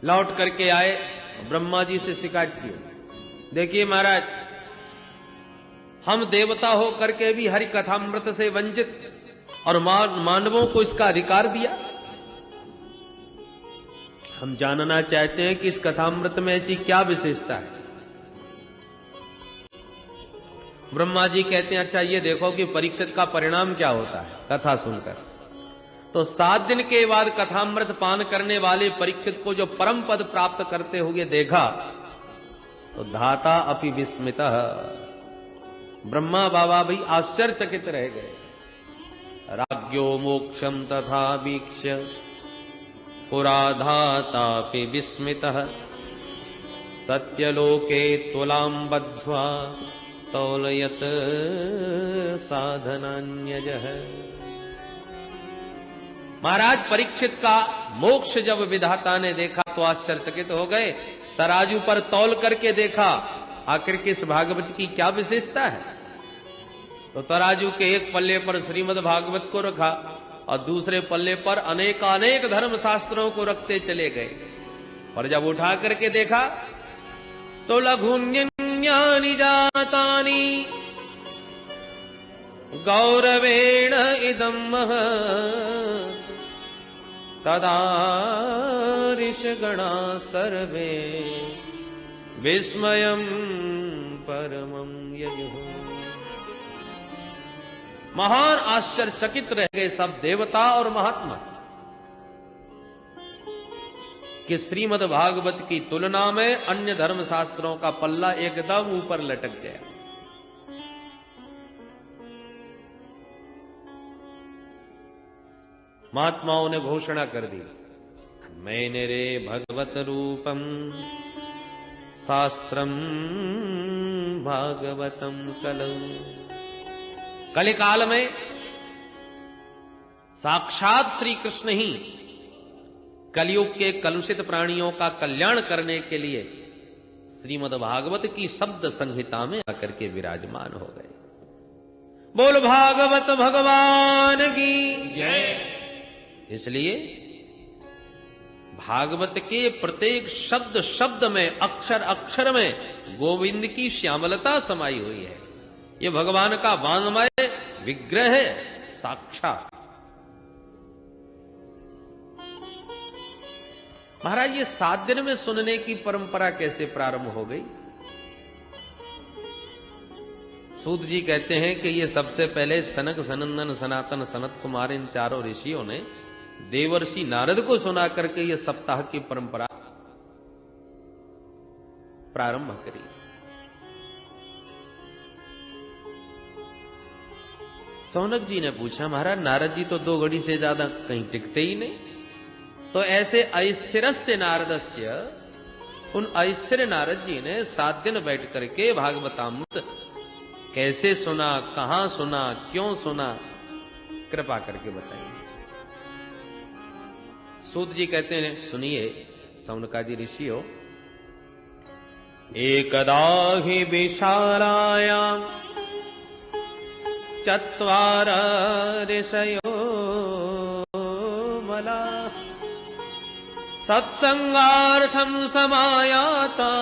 लौट करके आए, ब्रह्मा जी से शिकायत की, देखिए महाराज, हम देवता हो करके भी हरि कथामृत से वंचित और मानवों को इसका अधिकार दिया। हम जानना चाहते हैं कि इस कथामृत में ऐसी क्या विशेषता है। ब्रह्मा जी कहते हैं, अच्छा ये देखो कि परीक्षित का परिणाम क्या होता है कथा सुनकर। तो 7 दिन के बाद कथामृत पान करने वाले परीक्षित को जो परम पद प्राप्त करते हुए देखा तो धाता अपि विस्मितः, ब्रह्मा बाबा भी आश्चर्यचकित रह गए। राज्ञो मोक्षम तथा वीक्ष्य पुरा धातापि विस्मितः, सत्यलोके तुलां बद्ध्वा तौलयत साधनान्यजः। महाराज परीक्षित का मोक्ष जब विधाता ने देखा तो आश्चर्यचकित हो गए। तराजू पर तौल करके देखा आखिर के इस भागवत की क्या विशेषता है। तो तराजू के एक पल्ले पर श्रीमद् भागवत को रखा और दूसरे पल्ले पर अनेकानेक धर्म शास्त्रों को रखते चले गए। और जब उठा करके देखा तो लघुन्यानि जातानि गौरवेण इदं महत्, तदा ऋषगणा सर्वे विस्मयं परमं ययुः। महान आश्चर्यचकित रह गए सब देवता और महात्मा कि श्रीमद् भागवत की तुलना में अन्य धर्म शास्त्रों का पल्ला एकदम ऊपर लटक गया। महात्माओं ने घोषणा कर दी, मैंने रे भगवत रूपम शास्त्रम भागवतम कलौ। कलिकाल में साक्षात श्री कृष्ण ही कलयुग के कलुषित प्राणियों का कल्याण करने के लिए श्रीमद् भागवत की शब्द संहिता में आकर के विराजमान हो गए। बोल भागवत भगवान की जय। इसलिए भागवत के प्रत्येक शब्द शब्द में, अक्षर अक्षर में गोविंद की श्यामलता समाई हुई है। ये भगवान का वांगमय विग्रह है साक्षात। महाराज ये 7 दिन में सुनने की परंपरा कैसे प्रारंभ हो गई? सूत जी कहते हैं कि ये सबसे पहले सनक सनंदन सनातन सनत कुमार इन चारों ऋषियों ने देवर्षि नारद को सुना करके ये सप्ताह की परंपरा प्रारंभ करी। सौनक जी ने पूछा, महाराज नारद जी तो 2 घड़ी से ज्यादा कहीं टिकते ही नहीं, तो ऐसे अस्थिरस्य नारदस्य, उन अस्थिर नारद जी ने 7 दिन बैठ करके भागवतामृत कैसे सुना, कहां सुना, क्यों सुना, कृपा करके बताइए। सूत जी कहते हैं, सुनिए सौनकादि ऋषियों, एकदा हि विशालायां चत्वार ऋषयो मला सत्संगार्थं समायाता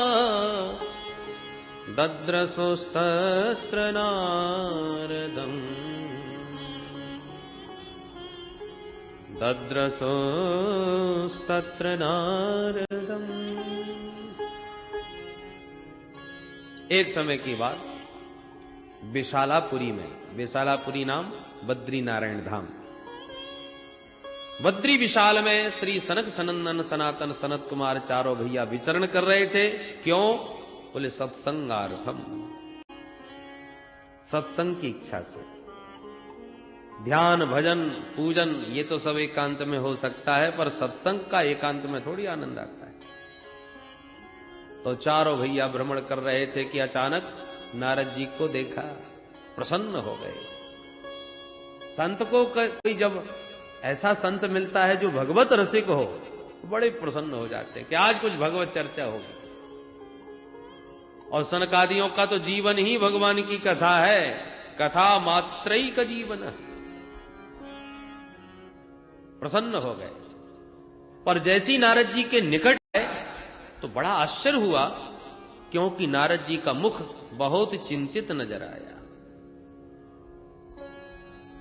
दद्रसोस्तत्र नारदम् दद्रसोस्तत्र नारदम्। एक समय की बात विशालापुरी में, विशालापुरी नाम बद्री नारायण धाम, बद्री विशाल में श्री सनक सनंदन सनातन सनत कुमार चारों भैया विचरण कर रहे थे। क्यों? बोले सत्संगार्थम, सत्संग की इच्छा से। ध्यान भजन पूजन ये तो सब एकांत में हो सकता है, पर सत्संग का एकांत में थोड़ी आनंद आता है। तो चारों भैया भ्रमण कर रहे थे कि अचानक नारद जी को देखा, प्रसन्न हो गए। संत को कोई जब ऐसा संत मिलता है जो भगवत रसिक हो, बड़े प्रसन्न हो जाते हैं कि आज कुछ भगवत चर्चा होगी। और सनकादियों का तो जीवन ही भगवान की कथा है, कथा मात्रई का जीवन है। प्रसन्न हो गए। पर जैसी नारद जी के निकट है तो बड़ा आश्चर्य हुआ, क्योंकि नारद जी का मुख बहुत चिंतित नजर आया।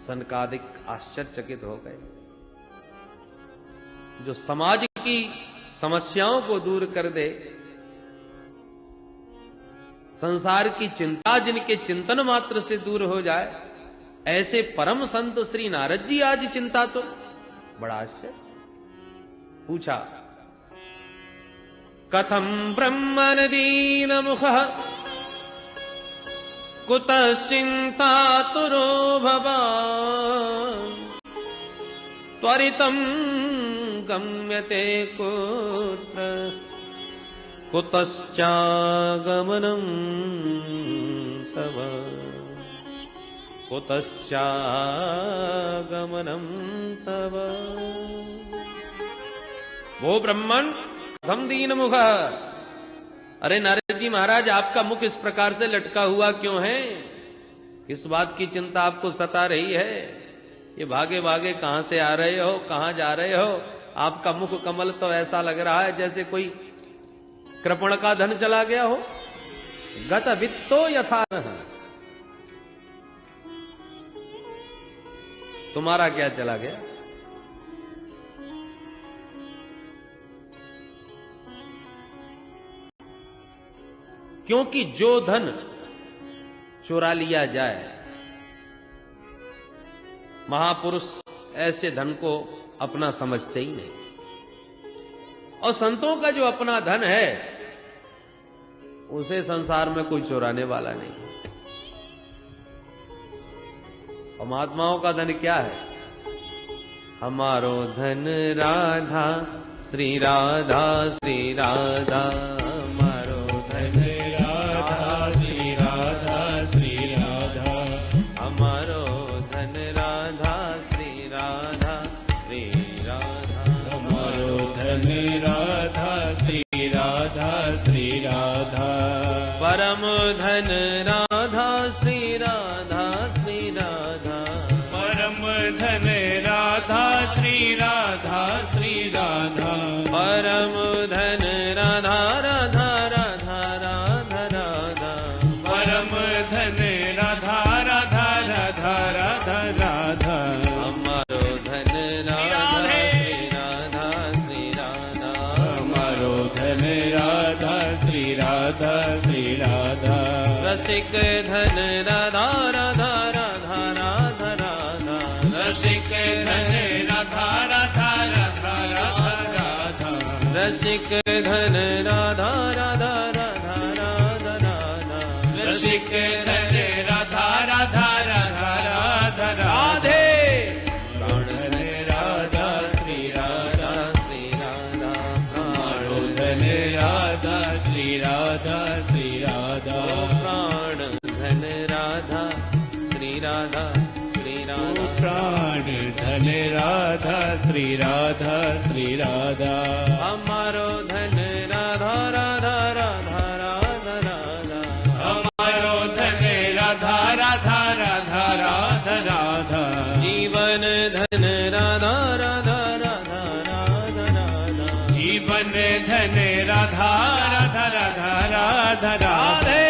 सनकादिक आश्चर्यचकित हो गए। जो समाज की समस्याओं को दूर कर दे, संसार की चिंता जिनके चिंतन मात्र से दूर हो जाए, ऐसे परम संत श्री नारद जी आज चिंता, तो बड़ा आश्चर्य। पूछा, कथम ब्रह्मन् दीनमुखः कुतश्चिन्तातुरो भवान् त्वरितं गम्यते कुत्र कुतश्चागमनं तव कुतश्चागमनं तव। वो ब्रह्मण कथम दीनमुख, अरे नारद जी महाराज, आपका मुख इस प्रकार से लटका हुआ क्यों है? किस बात की चिंता आपको सता रही है? ये भागे भागे कहां से आ रहे हो, कहां जा रहे हो? आपका मुख कमल तो ऐसा लग रहा है जैसे कोई कृपण का धन चला गया हो। गत वित्तो यथा नः, तुम्हारा क्या चला गया? क्योंकि जो धन चुरा लिया जाए, महापुरुष ऐसे धन को अपना समझते ही नहीं। और संतों का जो अपना धन है, उसे संसार में कोई चुराने वाला नहीं। और महात्माओं का धन क्या है? हमारो धन राधा श्री राधा श्री राधा, हमारो धन राधा श्री राधा श्री राधा, हमारो धन राधा श्री राधा श्री राधा, हमारो धन राधा श्री राधा श्री राधा, परम धन राधा श्री राधा श्री राधा, परम धन राधा श्री राधा श्री राधा, परम धन राधा राधा राधा राधा राधा, परम धन राधा राधा राधा राधा राधा, हमारो धन राधा श्री राधा श्री राधा, हमारो धन राधा श्री राधा श्री राधा, रसिक धन राधा राधा राधा राधा राधा, रसिक धन राधा राधा राधा राधा राधा, रसिक धन राधा राधा राधा राधा राधा, रसिक धन राधा राधा राधा राधा राधे, प्राण धन राधा श्री राधा श्री राधा, हमारो धन राधा श्री राधा श्री राधा, प्राण धन राधा श्री राधा श्री राधा, प्राण धन राधा श्री राधा श्री राधा, हमारो धन राधा राधा राधा राधा राधा, हमारो धन राधा राधा राधा राधा राधा, जीवन धन राधा राधा राधा राधा राधा, जीवन धन राधा राधा राधा राधा राधे,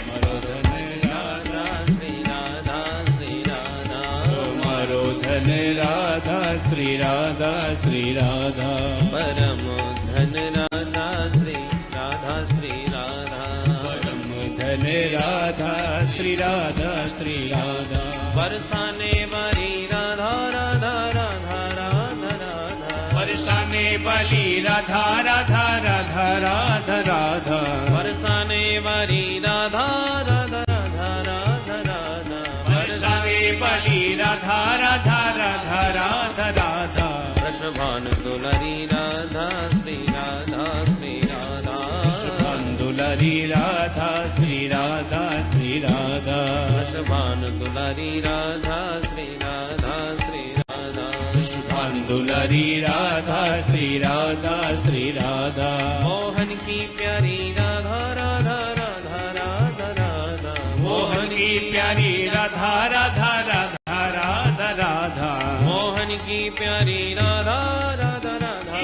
हमारो धन राधा श्री राधा श्री राधा, हमारो धन राधा श्री राधा श्री राधा, परम धन राधा श्री राधा श्री राधा, परम धन राधा श्री राधा श्री राधा, बरसाने वाली राधा राधा राधा राधा राधा, बरसाने वाली राधा राधा राधा राधा राधा, बरसाने वाली राधा राधा राधा राधा राधा, बरसाने वाली राधा राधा राधा राधा राधा, वृषभान दुलरी राधा श्री राधा श्री राधा, वृषभान दुलरी राधा श्री राधा श्री राधा, वृषभान दुलरी राधा श्री राधा श्री राधा, वृषभान दुलरी राधा श्री राधा श्री राधा, मोहन की प्यारी राधा राधा राधा राधा राधा, मोहन की प्यारी राधा राधा राधा राधा राधा, मोहन की प्यारी राधा राधा राधा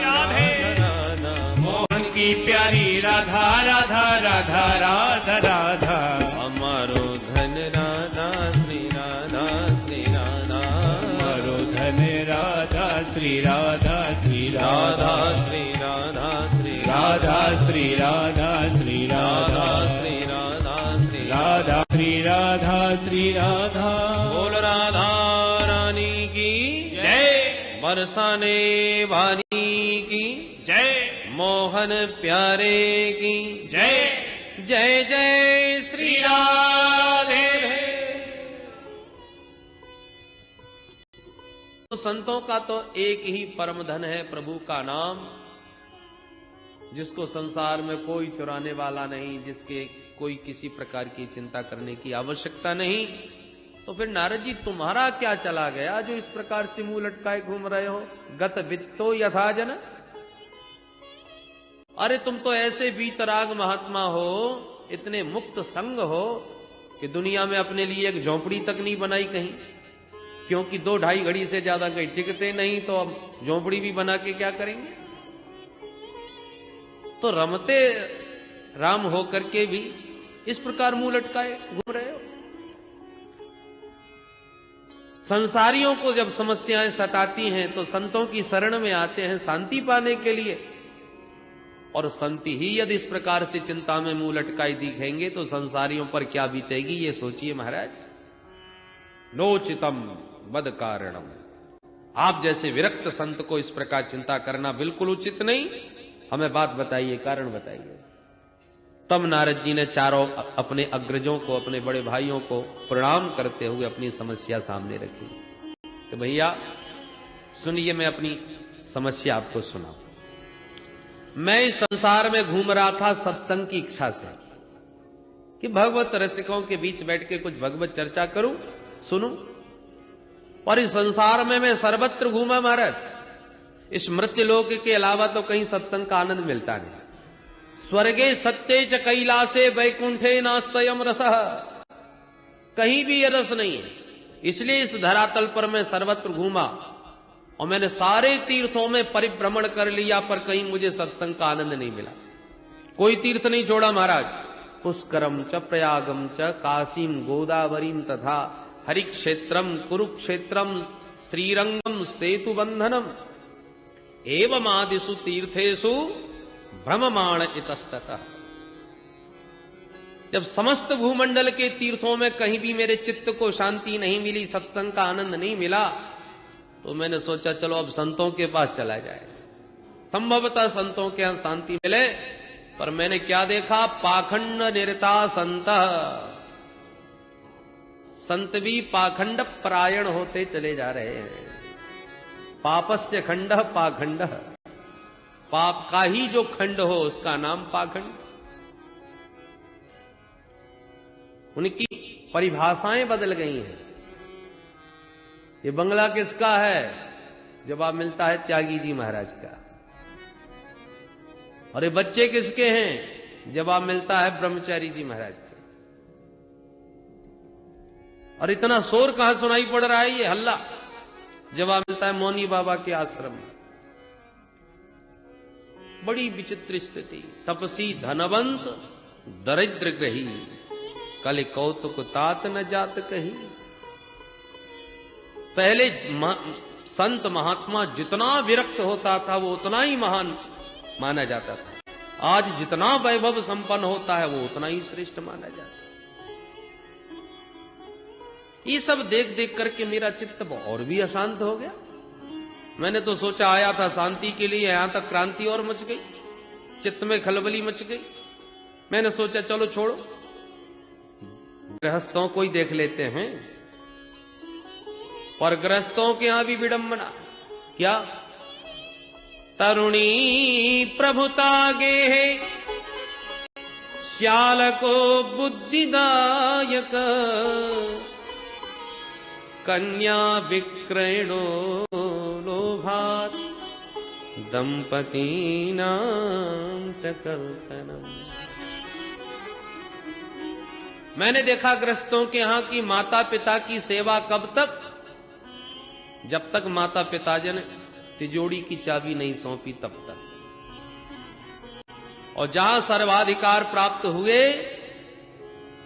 राधा, मोहन की प्यारी राधा राधा राधा राधा राधा। हमारो धन राधा श्री राधा श्री राधा, हमारो धन राधा श्री राधा श्री राधा राधा श्री राधा श्री राधा श्री राधा श्री राधा राधा श्री राधा श्री राधा श्री राधा श्री राधा। बोल राधा रानी की जय, बरसाने वाली की जय, मोहन प्यारे की जय, जय जय श्री राधे। तो संतों का तो एक ही परम धन है प्रभु का नाम, जिसको संसार में कोई चुराने वाला नहीं, जिसके कोई किसी प्रकार की चिंता करने की आवश्यकता नहीं। तो फिर नारद जी तुम्हारा क्या चला गया जो इस प्रकार से मुंह लटकाए घूम रहे हो? गत वित्तो यथा जन, अरे तुम तो ऐसे बीतराग महात्मा हो, इतने मुक्त संग हो कि दुनिया में अपने लिए एक झोंपड़ी तक नहीं बनाई कहीं, क्योंकि 2-2.5 घड़ी से ज्यादा कहीं टिकते नहीं, तो अब झोंपड़ी भी बना के क्या करेंगे? तो रमते राम होकर के भी इस प्रकार मुंह लटकाए घूम रहे हो। संसारियों को जब समस्याएं सताती हैं तो संतों की शरण में आते हैं शांति पाने के लिए, और संत ही यदि इस प्रकार से चिंता में मुंह लटकाई दिखेंगे तो संसारियों पर क्या बीतेगी ये सोचिए महाराज। नोचितम वद कारणम, आप जैसे विरक्त संत को इस प्रकार चिंता करना बिल्कुल उचित नहीं। हमें बात बताइए, कारण बताइए। तब नारद जी ने चारों अपने अग्रजों को, अपने बड़े भाइयों को प्रणाम करते हुए अपनी समस्या सामने रखी। तो भैया सुनिए, मैं अपनी समस्या आपको सुनाऊं। मैं इस संसार में घूम रहा था सत्संग की इच्छा से कि भगवत रसिकों के बीच बैठ के कुछ भगवत चर्चा करूं, सुनूं। और इस संसार में मैं सर्वत्र घूमा महाराज, इस मृत्यु लोक के अलावा तो कहीं सत्संग का आनंद मिलता नहीं। स्वर्गे सत्ये च कैलासे वैकुंठे नास्तयम रसः, कहीं भी ये रस नहीं है। इसलिए इस धरातल पर मैं सर्वत्र घूमा और मैंने सारे तीर्थों में परिभ्रमण कर लिया, पर कहीं मुझे सत्संग का आनंद नहीं मिला। कोई तीर्थ नहीं छोड़ा महाराज। पुष्करम च प्रयागम च काशीम गोदावरीम तथा हरिक्षेत्रम कुरुक्षेत्रम श्रीरंगम सेतु बंधनम एवं आदिषु तीर्थेषु भ्रममाण इतस्ततः। जब समस्त भूमंडल के तीर्थों में कहीं भी मेरे चित्त को शांति नहीं मिली, सत्संग का आनंद नहीं मिला, तो मैंने सोचा चलो अब संतों के पास चला जाए, संभवतः संतों के यहां शांति मिले। पर मैंने क्या देखा? पाखंड निरता संत, संत भी पाखंड परायण होते चले जा रहे हैं। पापस्य खंड पाखंड, पाप का ही जो खंड हो उसका नाम पाखंड। उनकी परिभाषाएं बदल गई हैं। ये बंगला किसका है? जवाब मिलता है त्यागी जी महाराज का। और ये बच्चे किसके हैं? जवाब मिलता है ब्रह्मचारी जी महाराज का। और इतना शोर कहां सुनाई पड़ रहा है, ये हल्ला? जवाब मिलता है मौनी बाबा के आश्रम में। बड़ी विचित्र स्थिति। तपसी धनवंत दरिद्र ग्रही, कल कौतुक तात न जात कही। पहले संत महात्मा जितना विरक्त होता था वो उतना ही महान माना जाता था। आज जितना वैभव संपन्न होता है वो उतना ही श्रेष्ठ माना जाता है। ये सब देख देख करके मेरा चित्त और भी अशांत हो गया। मैंने तो सोचा आया था शांति के लिए, यहां तक क्रांति और मच गई, चित्त में खलबली मच गई। मैंने सोचा चलो छोड़ो, गृहस्थों को ही देख लेते हैं। पर गृहस्थों के यहां भी विडंबना। क्या? तरुणी प्रभुतागे श्याल को बुद्धिदायक, कन्या विक्रयणो लोभात दंपतीनां च कल्पनम। मैंने देखा गृहस्थों के यहां की माता पिता की सेवा कब तक? जब तक माता पिता ने तिजोरी की चाबी नहीं सौंपी तब तक। और जहां सर्वाधिकार प्राप्त हुए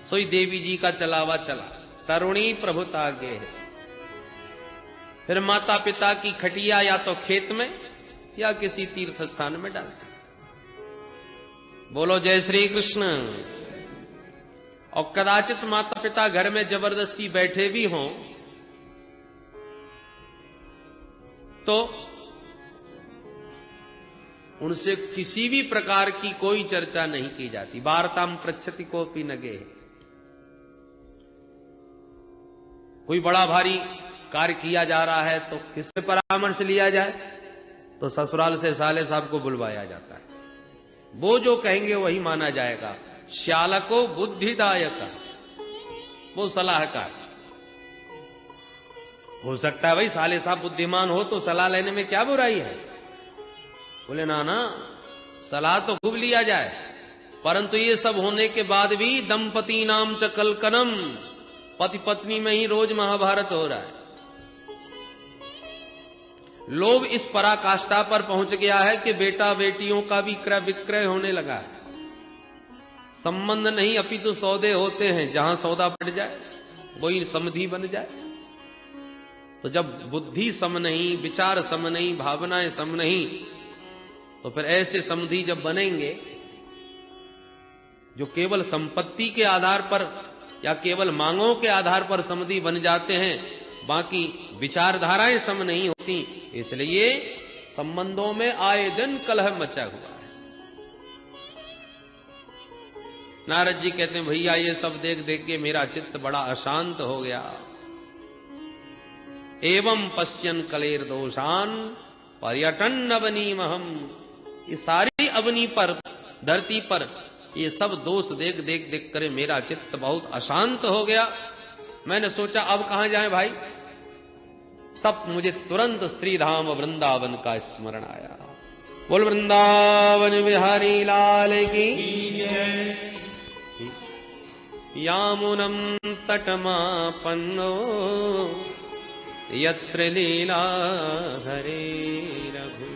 सोई देवी जी का चलावा चला, तरुणी प्रभुता आगे है। फिर माता पिता की खटिया या तो खेत में या किसी तीर्थ स्थान में डालते। बोलो जय श्री कृष्ण। और कदाचित माता पिता घर में जबरदस्ती बैठे भी हों तो उनसे किसी भी प्रकार की कोई चर्चा नहीं की जाती। वार्ताम पृच्छति कोपि न गेह। कोई बड़ा भारी कार्य किया जा रहा है तो किससे परामर्श लिया जाए? तो ससुराल से साले साहब को बुलवाया जाता है। वो जो कहेंगे वही माना जाएगा। श्यालको बुद्धिदायक, वो सलाहकार। हो सकता है भाई साले साहब बुद्धिमान हो तो सलाह लेने में क्या बुराई है। बोले ना ना, सलाह तो खूब लिया जाए, परंतु ये सब होने के बाद भी दंपति नाम च कलकनम, पति पत्नी में ही रोज महाभारत हो रहा है। लोभ इस पराकाष्ठा पर पहुंच गया है कि बेटा बेटियों का भी क्रय विक्रय होने लगा है। संबंध नहीं अपितु सौदे होते हैं, जहां सौदा पड़ जाए वही समधि बन जाए। तो जब बुद्धि सम नहीं, विचार सम नहीं, भावनाएं सम नहीं, तो फिर ऐसे समधि जब बनेंगे जो केवल संपत्ति के आधार पर या केवल मांगों के आधार पर समधि बन जाते हैं, बाकी विचारधाराएं सम नहीं होती, इसलिए संबंधों में आए दिन कलह मचा हुआ है। नारद जी कहते हैं भैया ये सब देख देख के मेरा चित्त बड़ा अशांत हो गया। एवं पश्यन कलेर दोषान पर्यटन अवनी महम। ये सारी अवनी पर, धरती पर ये सब दोष देख देख देख कर मेरा चित्त बहुत अशांत हो गया। मैंने सोचा अब कहां जाएं भाई। तब मुझे तुरंत श्रीधाम वृंदावन का स्मरण आया। बोल वृंदावन बिहारी लाल की जय। यामुनम तटमापन्नो यत्र लीला हरे रघु।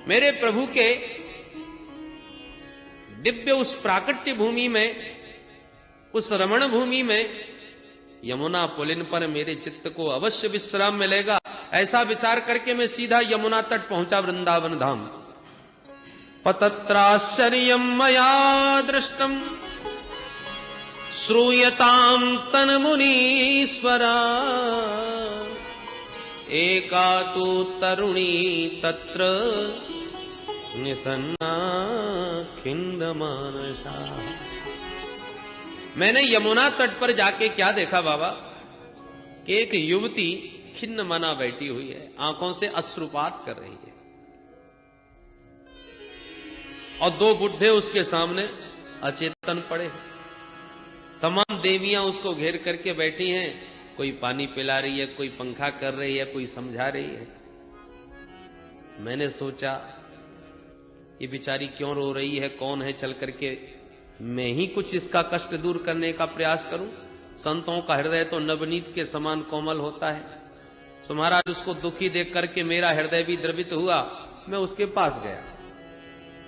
मेरे प्रभु के दिव्य उस प्राकट्य भूमि में, उस रमण भूमि में, यमुना पुलिन पर मेरे चित्त को अवश्य विश्राम मिलेगा, ऐसा विचार करके मैं सीधा यमुना तट पहुंचा, वृंदावन धाम। पतत्राश्चर्यं मया दृष्टम श्रूयताम तन मुनीश्वरा। एका तु तरुणी तत्र निसन्ना खिंडमानसा। मैंने यमुना तट पर जाके क्या देखा बाबा कि एक युवती खिन्न मना बैठी हुई है, आंखों से अश्रुपात कर रही है, और दो बुढ़े उसके सामने अचेतन पड़े हैं। तमाम देवियां उसको घेर करके बैठी हैं, कोई पानी पिला रही है, कोई पंखा कर रही है, कोई समझा रही है। मैंने सोचा ये बेचारी क्यों रो रही है, कौन है, चल करके मैं ही कुछ इसका कष्ट दूर करने का प्रयास करूं। संतों का हृदय तो नवनीत के समान कोमल होता है। तो महाराज उसको दुखी देख करके मेरा हृदय भी द्रवित हुआ, मैं उसके पास गया।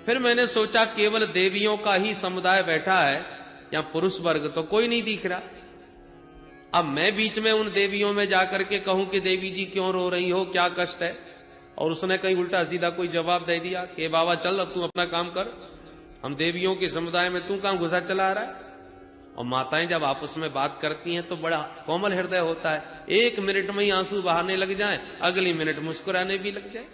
फिर मैंने सोचा केवल देवियों का ही समुदाय बैठा है, या पुरुष वर्ग तो कोई नहीं दिख रहा। अब मैं बीच में उन देवियों में जाकर के कहूं कि देवी जी क्यों रो रही हो, क्या कष्ट है, और उसने कहीं उल्टा सीधा कोई जवाब दे दिया कि बाबा चल अब तू अपना काम कर, हम देवियों के समुदाय में तू काम घुसा चला रहा है। और माताएं जब आपस में बात करती हैं तो बड़ा कोमल हृदय होता है, एक मिनट में ही आंसू बहाने लग जाए, अगली मिनट मुस्कुराने भी लग जाए।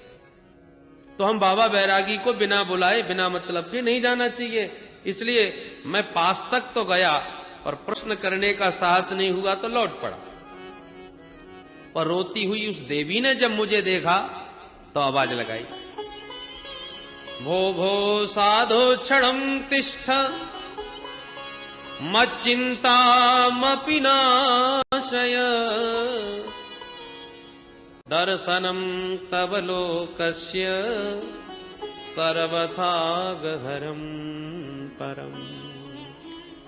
तो हम बाबा बैरागी को बिना बुलाए, बिना मतलब के नहीं जाना चाहिए। इसलिए मैं पास तक तो गया, और प्रश्न करने का साहस नहीं हुआ तो लौट पड़ा। पर रोती हुई उस देवी ने जब मुझे देखा तो आवाज लगाई, भो भो साधो क्षणं तिष्ठ मच्चिंतामपि नाशय दर्शनं तव लोकस्य सर्वथा गहरं परम।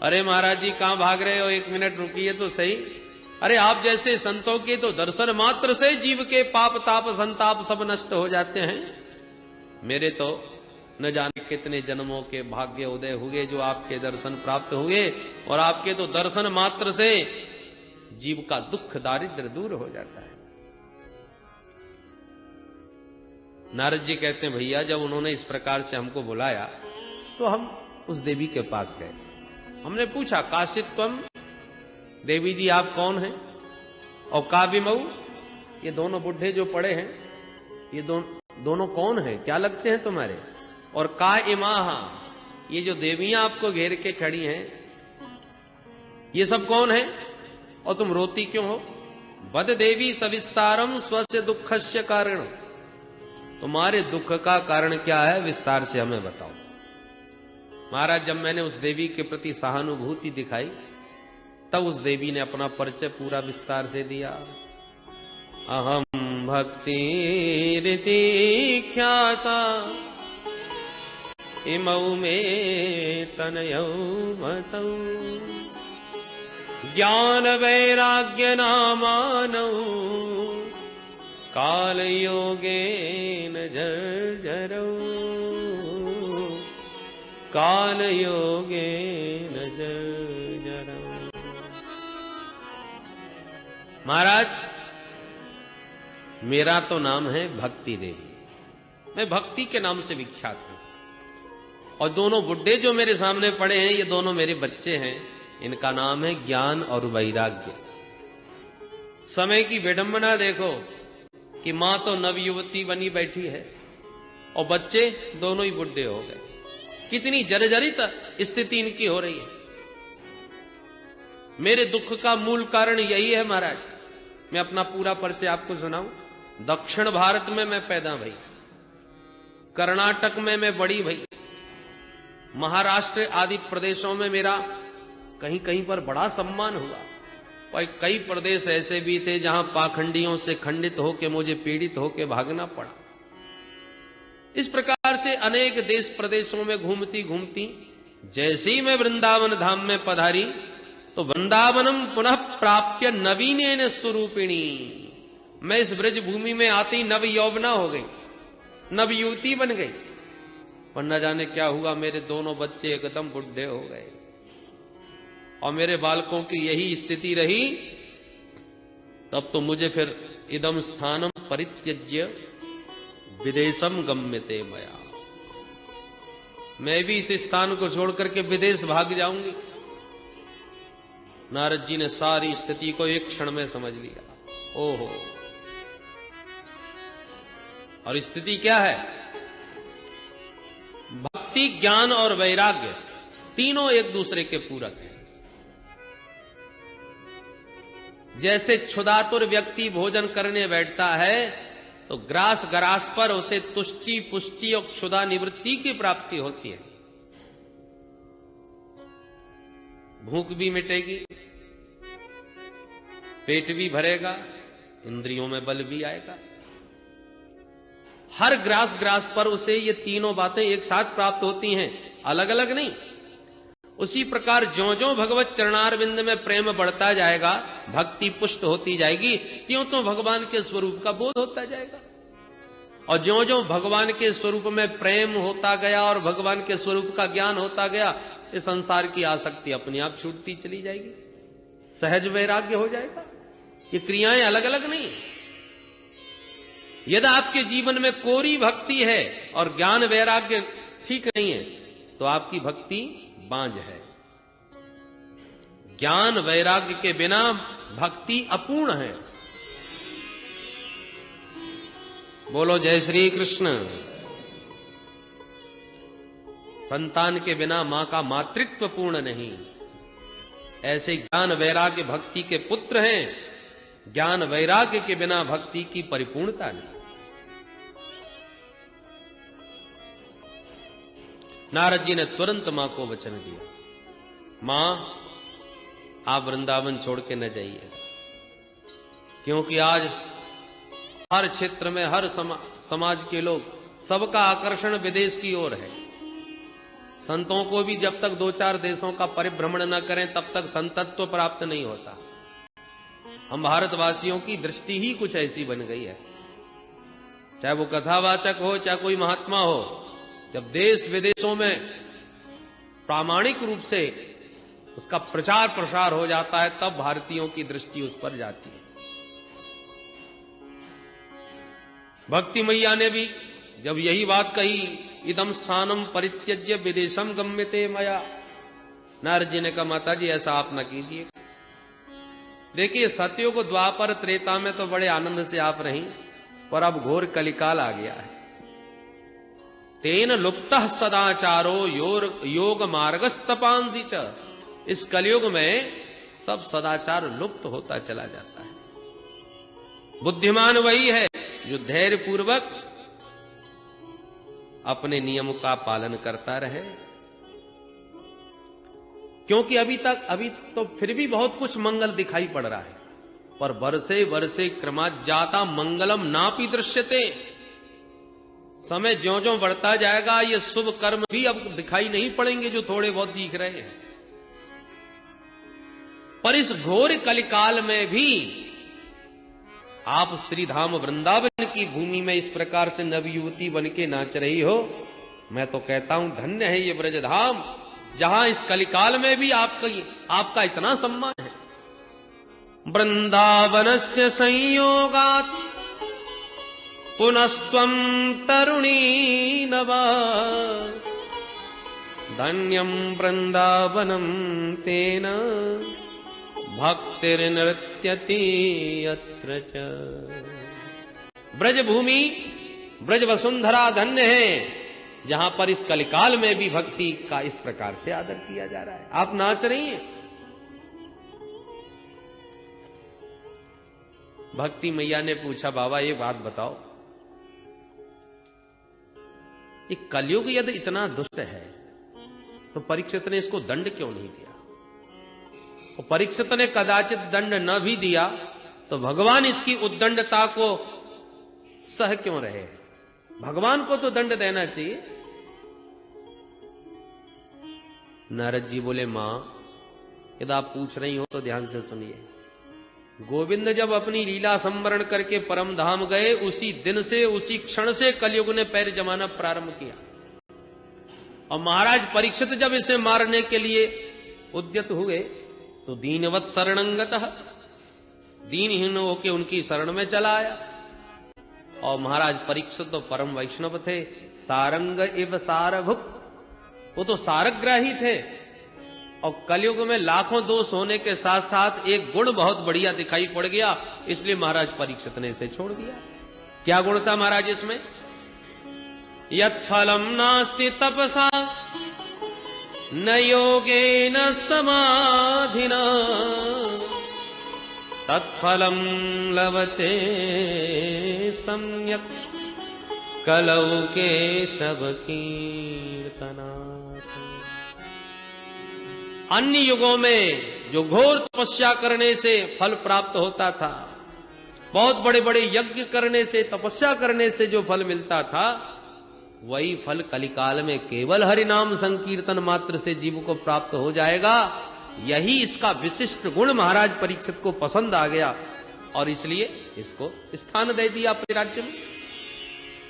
अरे महाराज जी कहां भाग रहे हो, एक मिनट रुकिए तो सही। अरे आप जैसे संतों के तो दर्शन मात्र से जीव के पाप ताप संताप सब नष्ट हो जाते हैं। मेरे तो न जाने कितने जन्मों के भाग्य उदय हुए जो आपके दर्शन प्राप्त हुए, और आपके तो दर्शन मात्र से जीव का दुख दारिद्र्य दूर हो जाता है। नारद जी कहते हैं भैया जब उन्होंने इस प्रकार से हमको बुलाया तो हम उस देवी के पास गए। हमने पूछा काशित्वम, देवी जी आप कौन हैं? और काविमऊ, ये दोनों बुढ़े जो पड़े हैं ये दोनों कौन हैं, क्या लगते हैं तुम्हारे? और का इमाहा, ये जो देवियां आपको घेर के खड़ी हैं ये सब कौन है और तुम रोती क्यों हो? वद देवी सविस्तारम स्वस्य दुखस्य कारण, तुम्हारे दुख का कारण क्या है विस्तार से हमें बताओ। महाराज जब मैंने उस देवी के प्रति सहानुभूति दिखाई तब उस देवी ने अपना परिचय पूरा विस्तार से दिया। अहम भक्ति रीति ख्याता इमौ में तनयौ मतौ, ज्ञान वैराग्य नामानौ काल योगेन जर्जरौ, काल योगेन जर्जरौ। महाराज मेरा तो नाम है भक्ति देवी, मैं भक्ति के नाम से विख्यात हूं, और दोनों बुड्ढे जो मेरे सामने पड़े हैं ये दोनों मेरे बच्चे हैं, इनका नाम है ज्ञान और वैराग्य। समय की विडंबना देखो कि मां तो नवयुवती बनी बैठी है और बच्चे दोनों ही बुड्ढे हो गए। कितनी जर्जरित स्थिति इनकी हो रही है। मेरे दुख का मूल कारण यही है महाराज। मैं अपना पूरा परिचय आपको सुनाऊं। दक्षिण भारत में मैं पैदा भई, कर्नाटक में मैं बड़ी भई, महाराष्ट्र आदि प्रदेशों में मेरा कहीं कहीं पर बड़ा सम्मान हुआ, और कई प्रदेश ऐसे भी थे जहां पाखंडियों से खंडित होकर मुझे पीड़ित होकर भागना पड़ा। इस प्रकार से अनेक देश प्रदेशों में घूमती घूमती जैसे ही मैं वृंदावन धाम में पधारी तो वृंदावनम पुनः प्राप्य नवीनेन स्वरूपिणी, मैं इस ब्रज भूमि में आती नव यौवना हो गई, नव युवती बन गई। पर न जाने क्या हुआ, मेरे दोनों बच्चे एकदम बुढ़े हो गए और मेरे बालकों की यही स्थिति रही। तब तो मुझे फिर इदम स्थानम परित्यज्य विदेशम गम्यते मया, मैं भी इस स्थान को छोड़कर के विदेश भाग जाऊंगी। नारद जी ने सारी स्थिति को एक क्षण में समझ लिया। ओहो, और स्थिति क्या है? भक्ति, ज्ञान और वैराग्य तीनों एक दूसरे के पूरक हैं। जैसे क्षुधातुर व्यक्ति भोजन करने बैठता है तो ग्रास ग्रास पर उसे तुष्टि पुष्टि और क्षुधा निवृत्ति की प्राप्ति होती है। भूख भी मिटेगी, पेट भी भरेगा, इंद्रियों में बल भी आएगा। हर ग्रास ग्रास पर उसे ये तीनों बातें एक साथ प्राप्त होती हैं, अलग अलग नहीं। उसी प्रकार ज्यों ज्यों भगवत चरणारविंद में प्रेम बढ़ता जाएगा, भक्ति पुष्ट होती जाएगी, त्यों त्यों भगवान के स्वरूप का बोध होता जाएगा। और ज्यों ज्यों भगवान के स्वरूप में प्रेम होता गया और भगवान के स्वरूप का ज्ञान होता गया, इस संसार की आसक्ति अपने आप छूटती चली जाएगी, सहज वैराग्य हो जाएगा। ये क्रियाएं अलग अलग नहीं। यदि आपके जीवन में कोरी भक्ति है और ज्ञान वैराग्य ठीक नहीं है तो आपकी भक्ति बांझ है। ज्ञान वैराग्य के बिना भक्ति अपूर्ण है। बोलो जय श्री कृष्ण। संतान के बिना मां का मातृत्व पूर्ण नहीं, ऐसे ज्ञान वैराग्य भक्ति के पुत्र हैं। ज्ञान वैराग्य के बिना भक्ति की परिपूर्णता नहीं। नारद जी ने तुरंत मां को वचन दिया, मां आप वृंदावन छोड़ के न जाइएगा, क्योंकि आज हर क्षेत्र में हर समाज के लोग, सबका आकर्षण विदेश की ओर है। संतों को भी जब तक 2-4 देशों का परिभ्रमण न करें तब तक संतत्व प्राप्त नहीं होता। हम भारतवासियों की दृष्टि ही कुछ ऐसी बन गई है, चाहे वो कथावाचक हो चाहे कोई महात्मा हो, जब देश विदेशों में प्रामाणिक रूप से उसका प्रचार प्रसार हो जाता है, तब भारतीयों की दृष्टि उस पर जाती है। भक्ति मैया ने भी जब यही बात कही, इदम स्थानम परित्यज्य विदेशम गम्यते मया, नारद जी ने कहा माता जी ऐसा आप न कीजिए। देखिए सतयुग द्वापर त्रेता में तो बड़े आनंद से आप रही, पर अब घोर कलिकाल आ गया है। तेन लुप्तः सदाचारो योग मार्गस्तपांसी च, इस कलयुग में सब सदाचार लुप्त होता चला जाता है। बुद्धिमान वही है जो धैर्य पूर्वक अपने नियम का पालन करता रहे, क्योंकि अभी तो फिर भी बहुत कुछ मंगल दिखाई पड़ रहा है, पर वर्षे वर्षे क्रमात् जाता मंगलम नापि दृश्यते। समय ज्यों ज्यों बढ़ता जाएगा ये शुभ कर्म भी अब दिखाई नहीं पड़ेंगे जो थोड़े बहुत दिख रहे हैं। पर इस घोर कलिकाल में भी आप श्रीधाम वृंदावन की भूमि में इस प्रकार से नवयुवती बन के नाच रही हो। मैं तो कहता हूं धन्य है ये ब्रजधाम, जहां इस कलिकाल में भी आपका इतना सम्मान है। वृंदावनस्य संयोगात् पुनस्त्वं तरुणी नवा, धन्यं वृंदावनं तेन भक्तिर्नृत्यति यत्र च। ब्रजभूमि ब्रज वसुंधरा धन्य है, जहां पर इस कलिकाल में भी भक्ति का इस प्रकार से आदर किया जा रहा है। आप नाच रही हैं। भक्ति मैया ने पूछा बाबा ये बात बताओ, ये कलयुग यदि इतना दुष्ट है तो परीक्षित ने इसको दंड क्यों नहीं दिया? और परीक्षित ने कदाचित दंड न भी दिया तो भगवान इसकी उद्दंडता को सह क्यों रहे? भगवान को तो दंड देना चाहिए। नारद जी बोले मां यदि आप पूछ रही हो तो ध्यान से सुनिए। गोविंद जब अपनी लीला संवरण करके परम धाम गए, उसी दिन से उसी क्षण से कलयुग ने पैर जमाना प्रारंभ किया। और महाराज परीक्षित जब इसे मारने के लिए उद्यत हुए तो दीनवत शरणंगतः, दीनहीन होके उनकी शरण में चला आया। और महाराज परीक्षित तो परम वैष्णव थे, सारंग इव सारभुक, वो तो सारग्राही थे। और कलयुग में लाखों दोष होने के साथ साथ एक गुण बहुत बढ़िया दिखाई पड़ गया, इसलिए महाराज परीक्षित ने इसे छोड़ दिया। क्या गुण था महाराज इसमें? यत्फलम नास्ति तपसा न योगेन समाधिना, तत्फलम लभते सम्यक् कलौ केशव कीर्तनात्। अन्य युगों में जो घोर तपस्या करने से फल प्राप्त होता था, बहुत बड़े बड़े यज्ञ करने से, तपस्या करने से जो फल मिलता था, वही फल कलिकाल में केवल हरि नाम संकीर्तन मात्र से जीव को प्राप्त हो जाएगा। यही इसका विशिष्ट गुण महाराज परीक्षित को पसंद आ गया और इसलिए इसको स्थान दे दिया अपने राज्य में।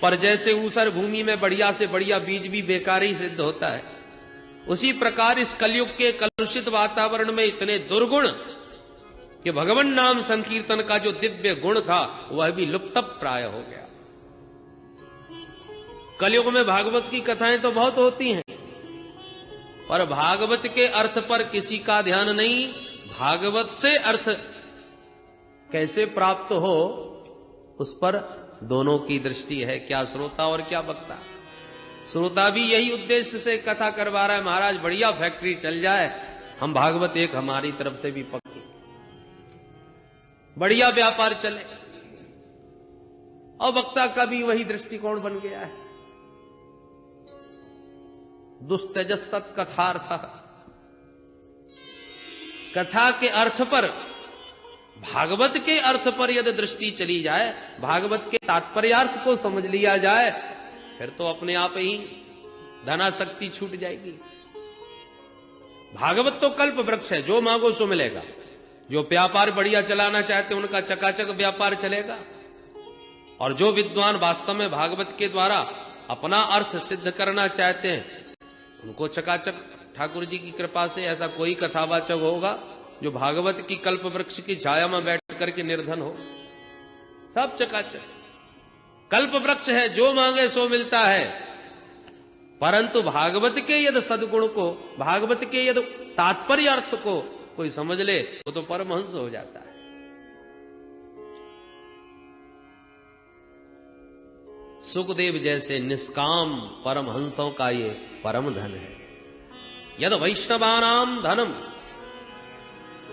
पर जैसे ऊसर भूमि में बढ़िया से बढ़िया बीज भी बेकार ही सिद्ध होता है, उसी प्रकार इस कलयुग के कलुषित वातावरण में इतने दुर्गुण कि भगवान नाम संकीर्तन का जो दिव्य गुण था वह भी लुप्त प्राय हो गया। कलयुग में भागवत की कथाएं तो बहुत होती हैं, पर भागवत के अर्थ पर किसी का ध्यान नहीं। भागवत से अर्थ कैसे प्राप्त हो उस पर दोनों की दृष्टि है, क्या श्रोता और क्या वक्ता। श्रोता भी यही उद्देश्य से कथा करवा रहा है, महाराज बढ़िया फैक्ट्री चल जाए, हम भागवत एक हमारी तरफ से भी पक्की, बढ़िया व्यापार चले। और वक्ता का भी वही दृष्टिकोण बन गया है। दुस्तजस्तत् कथार्थ, कथा के अर्थ पर, भागवत के अर्थ पर यदि दृष्टि चली जाए, भागवत के तात्पर्यार्थ को समझ लिया जाए, फिर तो अपने आप ही धनाशक्ति छूट जाएगी। भागवत तो कल्प वृक्ष है, जो मांगो सो मिलेगा। जो व्यापार बढ़िया चलाना चाहते उनका चकाचक व्यापार चलेगा। और जो विद्वान वास्तव में भागवत के द्वारा अपना अर्थ सिद्ध करना चाहते हैं, उनको चकाचक ठाकुर जी की कृपा से ऐसा कोई कथावाचक होगा जो भागवत की कल्प वृक्ष की छाया में बैठ करके निर्धन हो। सब चकाचक कल्प वृक्ष है, जो मांगे सो मिलता है। परंतु भागवत के यदि सद्गुण को, भागवत के यदि तात्पर्य अर्थ को कोई समझ ले वो तो परमहंस हो जाता है। सुखदेव जैसे निष्काम परमहंसों का ये परम धन है। यद वैष्णवानाम धनम,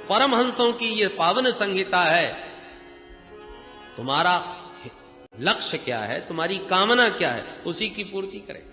परमहंसों की ये पावन संहिता है। तुम्हारा लक्ष्य क्या है, तुम्हारी कामना क्या है, उसी की पूर्ति करे।